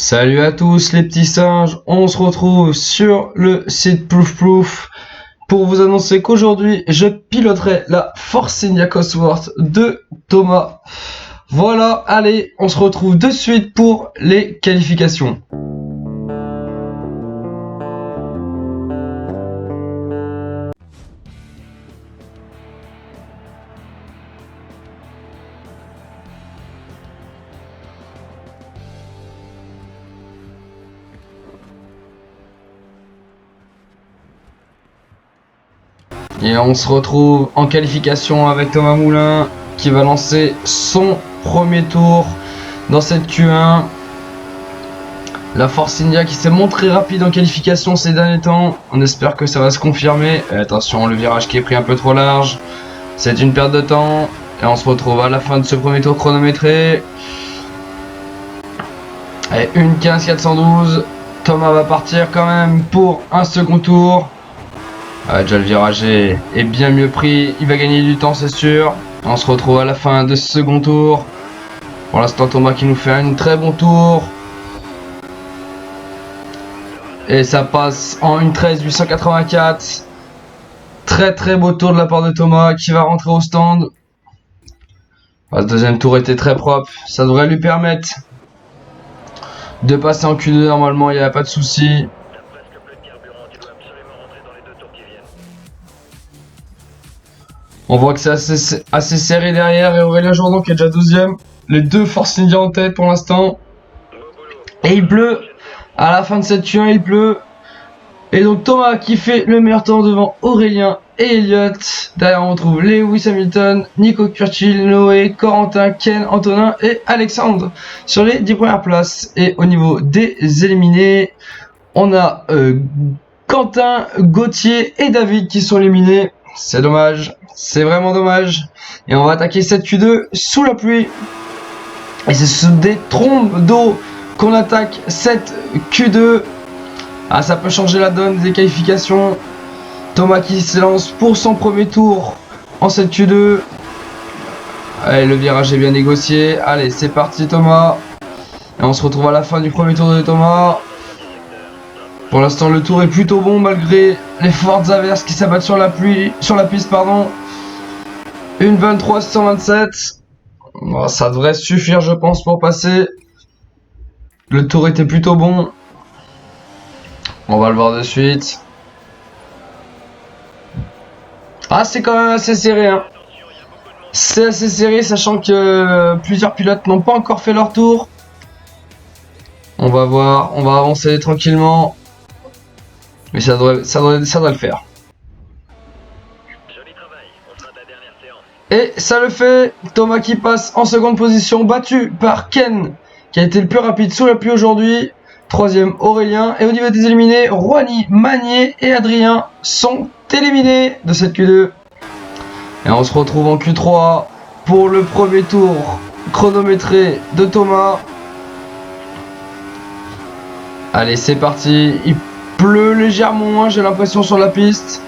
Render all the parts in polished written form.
Salut à tous les petits singes, on se retrouve sur le site Plouf pour vous annoncer qu'aujourd'hui je piloterai la Force India Cosworth de Thomas. Voilà, allez, on se retrouve de suite pour les qualifications. Et on se retrouve en qualification avec Thomas Moulin qui va lancer son premier tour dans cette Q1. La Force India qui s'est montrée rapide en qualification ces derniers temps. On espère que ça va se confirmer. Et attention, le virage qui est pris un peu trop large. C'est une perte de temps. Et on se retrouve à la fin de ce premier tour chronométré. Et 1:15.412. Thomas va partir quand même pour un second tour. Déjà le virage est bien mieux pris, il va gagner du temps c'est sûr. On se retrouve à la fin de ce second tour. Pour l'instant Thomas qui nous fait un très bon tour. Et ça passe en 1:13.884. Très beau tour de la part de Thomas qui va rentrer au stand. Ce deuxième tour était très propre, ça devrait lui permettre de passer en Q2 normalement, il n'y a pas de souci. On voit que c'est assez serré derrière et Aurélien Jourdan qui est déjà 12ème. Les deux Force India en tête pour l'instant. Et il pleut. À la fin de cette Q1, il pleut. Et donc Thomas qui fait le meilleur temps devant Aurélien et Elliot. Derrière on retrouve Lewis Hamilton, Nico Churchill, Noé, Corentin, Ken, Antonin et Alexandre sur les 10 premières places. Et au niveau des éliminés, on a Quentin, Gauthier et David qui sont éliminés. C'est dommage. C'est vraiment dommage. Et on va attaquer cette Q2 sous la pluie. Et c'est sous des trombes d'eau qu'on attaque cette Q2. Ah, ça peut changer la donne des qualifications. Thomas qui se lance pour son premier tour en cette Q2. Allez, le virage est bien négocié. Allez, c'est parti Thomas. Et on se retrouve à la fin du premier tour de Thomas. Pour l'instant, le tour est plutôt bon malgré les fortes averses qui s'abattent sur la piste, pardon. 1:23.127. Bon, ça devrait suffire, je pense, pour passer. Le tour était plutôt bon. On va le voir de suite. Ah, c'est quand même assez serré, hein. C'est assez serré, sachant que plusieurs pilotes n'ont pas encore fait leur tour. On va voir, on va avancer tranquillement. Mais ça devrait le faire. Et ça le fait. Thomas qui passe en seconde position, battu par Ken, qui a été le plus rapide sous la pluie aujourd'hui. Troisième Aurélien. Et au niveau des éliminés, Rouhani, Magnier et Adrien sont éliminés de cette Q2. Et on se retrouve en Q3 pour le premier tour chronométré de Thomas. Allez, c'est parti. Il pleut légèrement, hein, j'ai l'impression, sur la piste.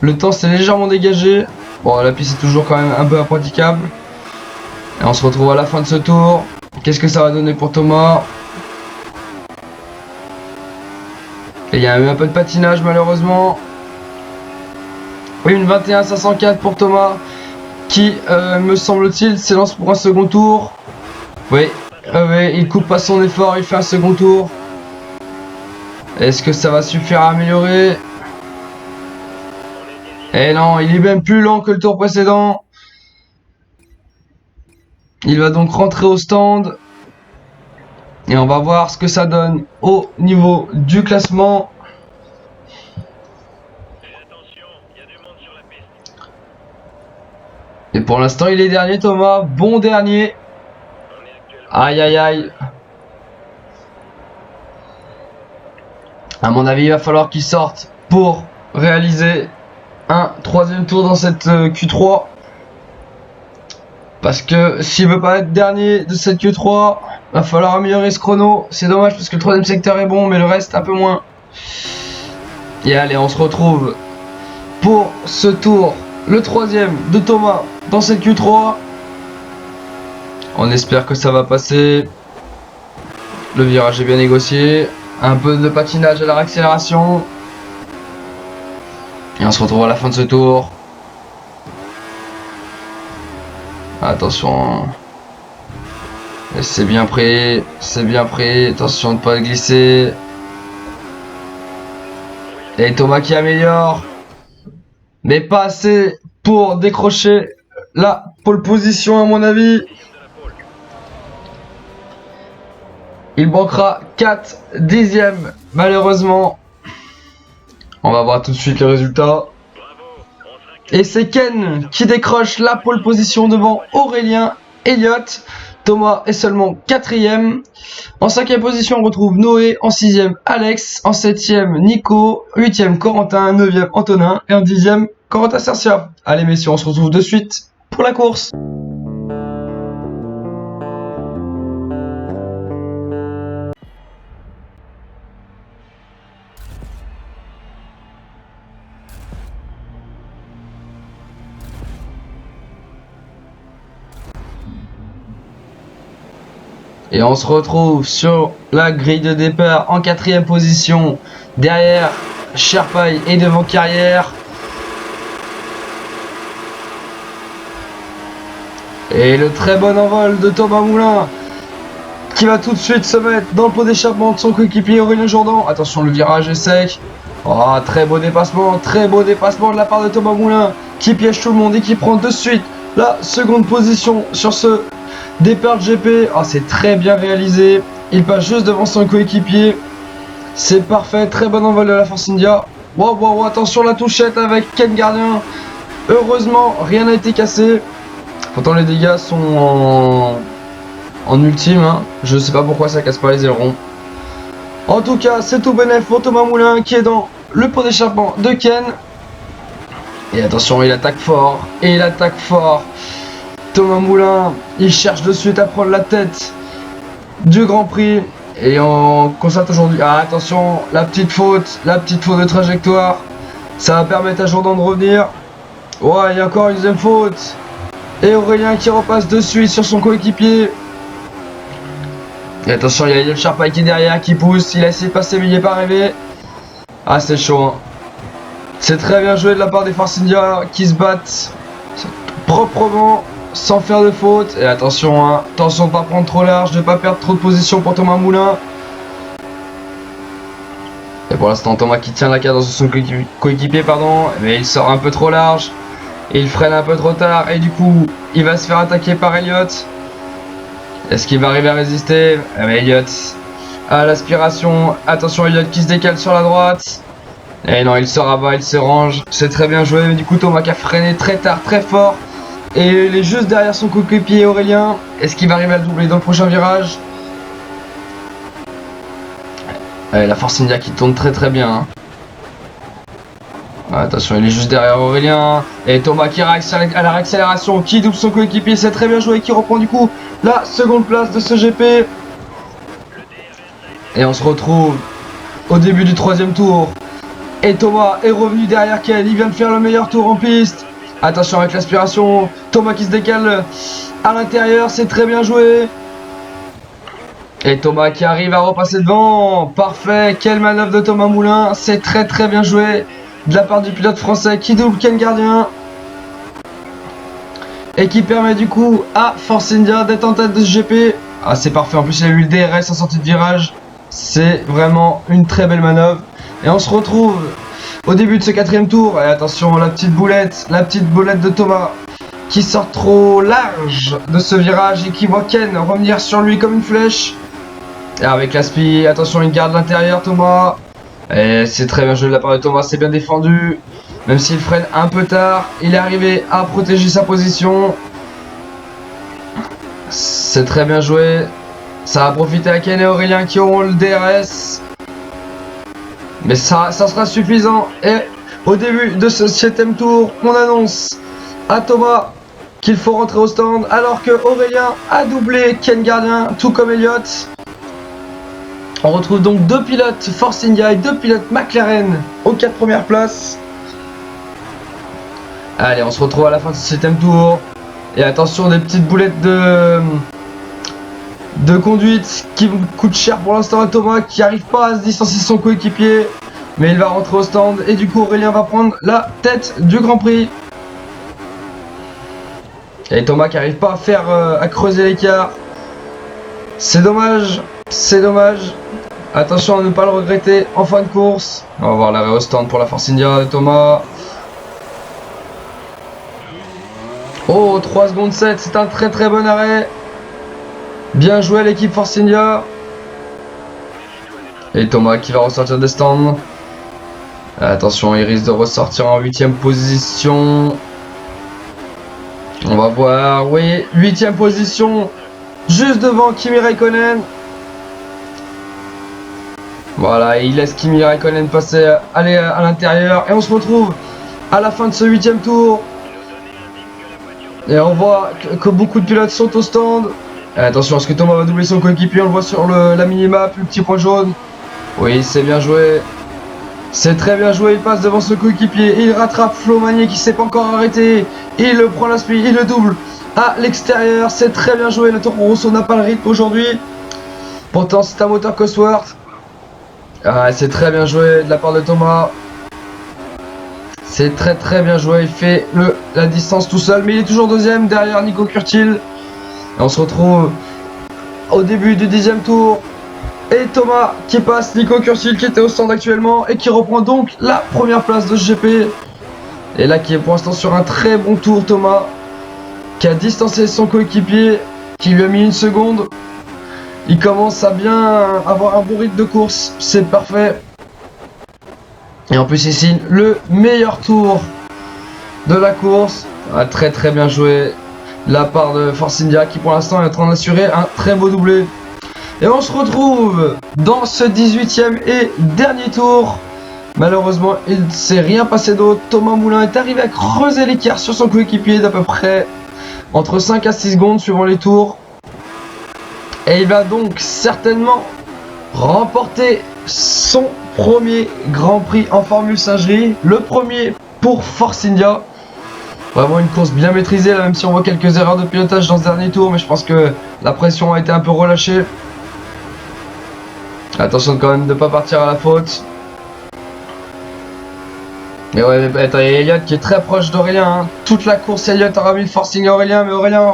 Le temps s'est légèrement dégagé. Bon, la piste est toujours quand même un peu impraticable. Et on se retrouve à la fin de ce tour. Qu'est-ce que ça va donner pour Thomas? Et il y a eu un peu de patinage malheureusement. 1:21.504 pour Thomas. Qui, me semble-t-il, s'élance pour un second tour. Oui, il coupe pas son effort, il fait un second tour. Est-ce que ça va suffire à améliorer? Eh non, il est même plus lent que le tour précédent. Il va donc rentrer au stand. Et on va voir ce que ça donne au niveau du classement. Et pour l'instant, il est dernier, Thomas. Bon dernier. Aïe. À mon avis, il va falloir qu'il sorte pour réaliser un troisième tour dans cette Q3. Parce que s'il veut pas être dernier de cette Q3, va falloir améliorer ce chrono. C'est dommage parce que le troisième secteur est bon, mais le reste un peu moins. Et allez, on se retrouve pour ce tour, le troisième de Thomas dans cette Q3. On espère que ça va passer. Le virage est bien négocié. Un peu de patinage à la réaccélération. Et on se retrouve à la fin de ce tour. Attention. Et c'est bien pris. C'est bien pris. Attention de ne pas glisser. Et Thomas qui améliore. Mais pas assez pour décrocher la pole position à mon avis. Il manquera 4 dixièmes malheureusement. On va voir tout de suite le résultat. Et c'est Ken qui décroche la pole position devant Aurélien Elliott. Thomas est seulement 4ème. En 5ème position, on retrouve Noé. En 6ème, Alex. En 7ème, Nico. 8ème, Corentin. 9ème, Antonin. Et en 10ème, Corentin Cercia. Allez messieurs, on se retrouve de suite pour la course. Et on se retrouve sur la grille de départ en 4ème position. Derrière Sherpaille et devant Carrière. Et le très bon envol de Thomas Moulin qui va tout de suite se mettre dans le pot d'échappement de son coéquipier Aurélien Jourdan. Attention, le virage est sec. Oh, très beau dépassement de la part de Thomas Moulin qui piège tout le monde et qui prend de suite la seconde position sur ce départ de GP. Oh, c'est très bien réalisé. Il passe juste devant son coéquipier. C'est parfait. Très bon envol de la Force India. Wow, attention la touchette avec Ken Gardien. Heureusement, rien n'a été cassé. Pourtant, les dégâts sont en ultime. Hein. Je ne sais pas pourquoi ça casse pas les ailerons. En tout cas, c'est tout bénef pour Thomas Moulin qui est dans le pot d'échappement de Ken. Et attention, il attaque fort. Et il attaque fort. Thomas Moulin, il cherche de suite à prendre la tête du Grand Prix. Et on constate aujourd'hui... Ah, attention, la petite faute de trajectoire. Ça va permettre à Jourdan de revenir. Ouais, il y a encore une deuxième faute. Et Aurélien qui repasse de suite sur son coéquipier. Et attention, il y a le Sherpaille qui est derrière, qui pousse. Il a essayé de passer, mais il n'est pas arrivé. Ah, c'est chaud. Hein. C'est très bien joué de la part des Force India qui se battent proprement, sans faire de faute. Et attention, hein, attention de ne pas prendre trop large, de ne pas perdre trop de position pour Thomas Moulin. Et pour l'instant, Thomas qui tient la cadence de son coéquipier, mais il sort un peu trop large. Et il freine un peu trop tard. Et du coup, il va se faire attaquer par Elliott. Est-ce qu'il va arriver à résister? Elliott à l'aspiration. Attention, Elliott qui se décale sur la droite. Et non, il se rabat, il se range. C'est très bien joué. Mais du coup, Thomas qui a freiné très tard, très fort. Et il est juste derrière son coéquipier Aurélien. Est-ce qu'il va arriver à le doubler dans le prochain virage? La Force India qui tourne très bien. Hein. Attention, il est juste derrière Aurélien. Et Thomas qui réaccélère à la réaccélération, qui double son coéquipier. C'est très bien joué, qui reprend du coup la seconde place de ce GP. Et on se retrouve au début du 3ème tour. Et Thomas est revenu derrière Ken. Il vient de faire le meilleur tour en piste. Attention avec l'aspiration. Thomas qui se décale à l'intérieur. C'est très bien joué. Et Thomas qui arrive à repasser devant. Parfait. Quelle manœuvre de Thomas Moulin. C'est très bien joué de la part du pilote français qui double Ken Gardien. Et qui permet du coup à Force India d'être en tête de ce GP. Ah, c'est parfait. En plus, il a eu le DRS en sortie de virage. C'est vraiment une très belle manœuvre. Et on se retrouve au début de ce 4ème tour. Et attention, la petite boulette de Thomas qui sort trop large de ce virage et qui voit Ken revenir sur lui comme une flèche. Et avec l'aspi, attention, il garde l'intérieur Thomas. Et c'est très bien joué de la part de Thomas, c'est bien défendu. Même s'il freine un peu tard, il est arrivé à protéger sa position. C'est très bien joué. Ça va profiter à Ken et Aurélien qui auront le DRS. Mais ça sera suffisant. Et au début de ce 7ème tour, on annonce à Thomas qu'il faut rentrer au stand. Alors que Aurélien a doublé Ken Gardien, tout comme Elliott. On retrouve donc 2 pilotes Force India et 2 pilotes McLaren aux 4 premières places. Allez, on se retrouve à la fin de ce 7ème tour. Et attention, des petites boulettes de conduite qui coûte cher pour l'instant à Thomas, qui n'arrive pas à se distancer de son coéquipier. Mais il va rentrer au stand et du coup Aurélien va prendre la tête du Grand Prix. Et Thomas qui n'arrive pas à creuser l'écart. C'est dommage, c'est dommage. Attention à ne pas le regretter en fin de course. On va voir l'arrêt au stand pour la Force India de Thomas. Oh, 3 secondes 7, c'est un très très bon arrêt. Bien joué l'équipe Force India. Et Thomas qui va ressortir des stands. Attention, il risque de ressortir en 8ème position. On va voir, oui, 8ème position. Juste devant Kimi Raikkonen. Voilà, il laisse Kimi Raikkonen passer, aller à l'intérieur. Et on se retrouve à la fin de ce 8ème tour. Et on voit que beaucoup de pilotes sont au stand. Attention, est-ce que Thomas va doubler son coéquipier? On le voit sur la minimap, le petit point jaune. Oui, c'est bien joué. C'est très bien joué, il passe devant ce coéquipier. Il rattrape Flo Magnier qui ne s'est pas encore arrêté. Il le prend la speed, il le double à l'extérieur. C'est très bien joué, le Toro Rosso n'a pas le rythme aujourd'hui. Pourtant, c'est un moteur Cosworth. C'est très bien joué de la part de Thomas. C'est très très bien joué, il fait la distance tout seul. Mais il est toujours deuxième derrière Nico Curtil. Et on se retrouve au début du 10ème tour. Et Thomas qui passe Nico Curtil qui était au stand actuellement et qui reprend donc la première place de ce GP. Et là qui est pour l'instant sur un très bon tour, Thomas qui a distancé son coéquipier, qui lui a mis 1 seconde. Il commence à bien avoir un bon rythme de course, c'est parfait. Et en plus il signe le meilleur tour de la course. Très très bien joué de la part de Force India qui pour l'instant est en train d'assurer un très beau doublé. Et on se retrouve dans ce 18ème et dernier tour. Malheureusement, il ne s'est rien passé d'autre. Thomas Moulin est arrivé à creuser l'écart sur son coéquipier d'à peu près entre 5 à 6 secondes suivant les tours. Et il va donc certainement remporter son premier Grand Prix en Formule Singerie. Le premier pour Force India. Vraiment une course bien maîtrisée là, même si on voit quelques erreurs de pilotage dans ce dernier tour. Mais je pense que la pression a été un peu relâchée. Attention quand même de ne pas partir à la faute. Mais ouais, mais attends, il y a Elliott qui est très proche d'Aurélien. Hein. Toute la course, Elliott aura mis le forcing à Aurélien, mais Aurélien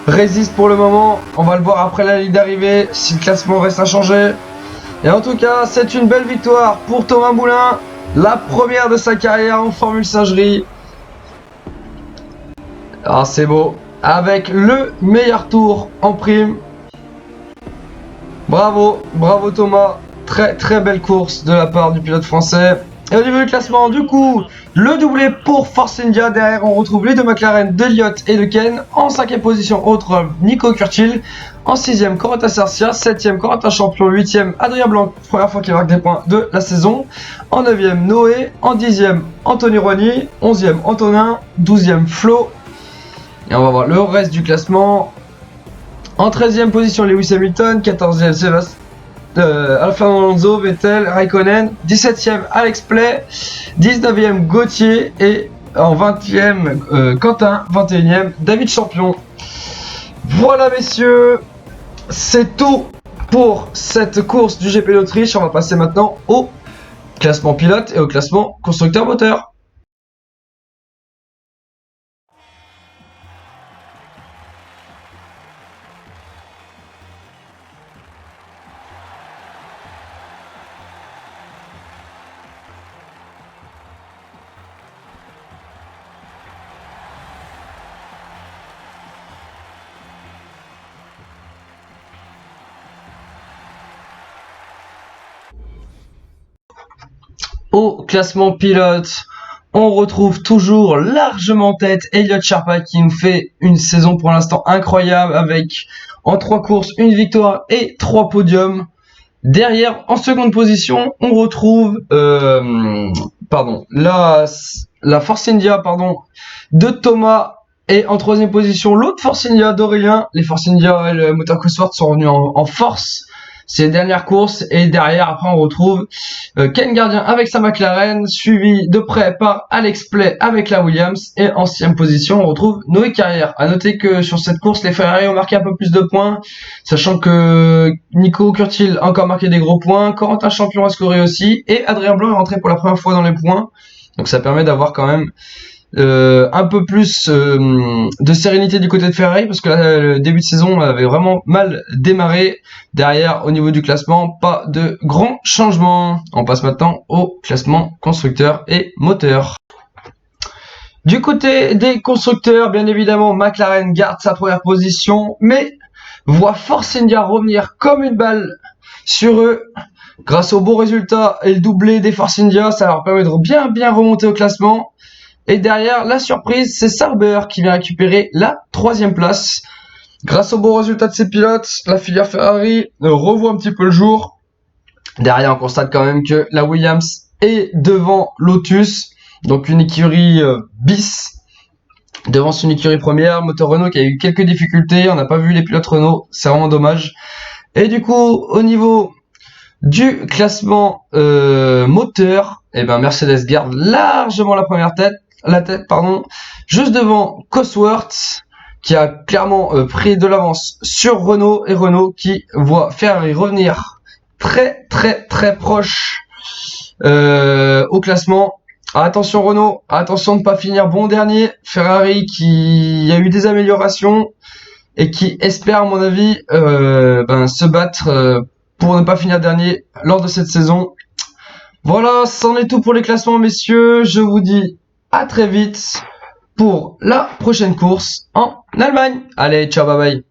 résiste pour le moment. On va le voir après la ligne d'arrivée, si le classement reste inchangé. Et en tout cas, c'est une belle victoire pour Thomas Moulin. La première de sa carrière en Formule Singerie. Ah, c'est beau. Avec le meilleur tour en prime. Bravo, bravo Thomas. Très très belle course de la part du pilote français. Et au niveau du classement, du coup, le doublé pour Force India. Derrière, on retrouve les deux McLaren d'Elliott et de Ken. En 5ème position, on retrouve Nico Curtil. En 6ème, Corentin Sarcia. 7ème, Corentin Champion. 8ème, Adrien Blanc. Première fois qu'il marque des points de la saison. En 9ème, Noé. En 10ème, Anthony Roigny. 11ème, Antonin. 12ème, Flo. Et on va voir le reste du classement. En 13ème position, Lewis Hamilton. 14ème, Sébastien. Fernando Alonso, Vettel, Raikkonen. 17ème, Alex Play. 19ème, Gauthier. Et en 20ème, Quentin. 21ème, David Champion. Voilà, messieurs. C'est tout pour cette course du GP d'Autriche. On va passer maintenant au classement pilote et au classement constructeur moteur. Au classement pilote, on retrouve toujours largement en tête Elliott Sharpak qui nous fait une saison pour l'instant incroyable avec en 3 courses une victoire et 3 podiums. Derrière, en seconde position, on retrouve la Force India de Thomas. Et en 3ème position, l'autre Force India d'Aurélien. Les Force India et le moteur Cosworth sont revenus en force ces dernières courses. Et derrière, après, on retrouve Ken Gardien avec sa McLaren, suivi de près par Alex Play avec la Williams. Et en 6e position, on retrouve Noé Carrière. À noter que sur cette course, les Ferrari ont marqué un peu plus de points, sachant que Nico Curtil a encore marqué des gros points, Corentin Champion a scoré aussi, et Adrien Blanc est rentré pour la première fois dans les points. Donc ça permet d'avoir quand même un peu plus de sérénité du côté de Ferrari, parce que là, le début de saison avait vraiment mal démarré. Derrière, au niveau du classement, pas de grands changements. On passe maintenant au classement constructeurs et moteurs. Du côté des constructeurs, bien évidemment, McLaren garde sa première position, mais voit Force India revenir comme une balle sur eux. Grâce au beau résultat et le doublé des Force India, ça leur permet de bien remonter au classement. Et derrière, la surprise, c'est Sauber qui vient récupérer la 3e place. Grâce au bon résultat de ses pilotes, la filière Ferrari revoit un petit peu le jour. Derrière, on constate quand même que la Williams est devant Lotus, donc une écurie bis, devant une écurie première. Moteur Renault qui a eu quelques difficultés, on n'a pas vu les pilotes Renault, c'est vraiment dommage. Et du coup, au niveau du classement moteur, eh ben Mercedes garde largement la tête, juste devant Cosworth, qui a clairement pris de l'avance sur Renault, et Renault qui voit Ferrari revenir très proche au classement. Attention Renault, attention de ne pas finir bon dernier. Ferrari qui a eu des améliorations et qui espère, à mon avis, se battre pour ne pas finir dernier lors de cette saison. Voilà, c'en est tout pour les classements, messieurs. Je vous dis à très vite pour la prochaine course en Allemagne. Allez, ciao, bye bye.